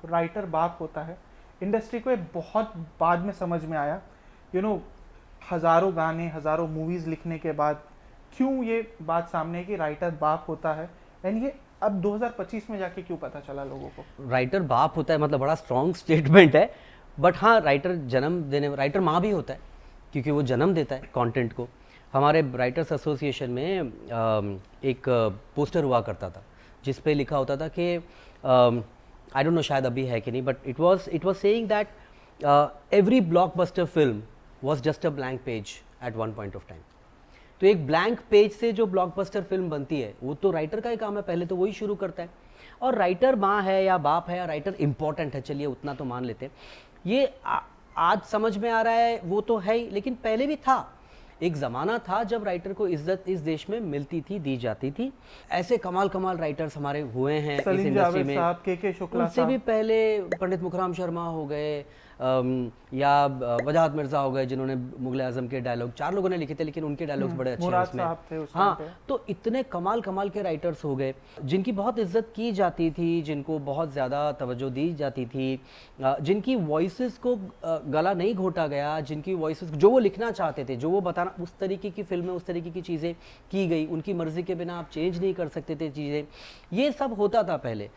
Writer बाप होता है। इंडस्ट्री को ये बहुत बाद में समझ में आया, हजारों गाने, हजारों मूवीज लिखने के बाद क्यों ये बात सामने है कि राइटर बाप होता है। एंड ये अब 2025 में जाके क्यों पता चला लोगों को। राइटर बाप होता है मतलब बड़ा स्ट्रॉन्ग स्टेटमेंट है, बट हाँ राइटर जन्म देने, राइटर माँ भी होता है क्योंकि वो जन्म देता है कंटेंट को। हमारे राइटर्स एसोसिएशन में एक पोस्टर हुआ करता था जिस पे लिखा होता था कि आई डोंट नो शायद अभी है कि नहीं, but it was saying that every blockbuster film was just a blank page eight one point of time. तो एक ब्लैंक पेज से जो ब्लॉकबस्टर फिल्म बनती है वो तो राइटर का ही काम है, पहले तो वही शुरू करता है। और राइटर माँ है या बाप है या राइटर इंपॉर्टेंट है, चलिए उतना तो मान लेते हैं। ये आज समझ में आ रहा है वो तो है ही, लेकिन पहले भी था। एक ज़माना था जब राइटर को इज्जत इस देश में मिलती थी, दी जाती थी। ऐसे कमाल कमाल राइटर्स हमारे हुए हैं इस सलीम इंडस्ट्री जावेद में। साहब, के शुक्ला उनसे भी साहब, पहले पंडित मुखराम शर्मा हो गए, या वजाहत मिर्ज़ा हो गए जिन्होंने मुगल आजम के डायलॉग 4 लोगों ने लिखे थे, लेकिन उनके डायलॉग्स बड़े अच्छे हैं मुराद उसमें। साहब थे उस टाइम हाँ, पे। तो इतने कमाल कमाल के राइटर्स हो गए जिनकी बहुत इज्जत की जाती थी, जिनको बहुत ज़्यादा तवज्जो दी जाती थी, जिनकी वॉइसेस को गला नहीं घोटा गया, जिनकी वॉइसेस जो वो लिखना चाहते थे, जो वो बताना, उस तरीके की फिल्में, उस तरीके की चीज़ें की गई। उनकी मर्ज़ी के बिना आप चेंज नहीं कर सकते थे चीज़ें। ये सब होता था पहले।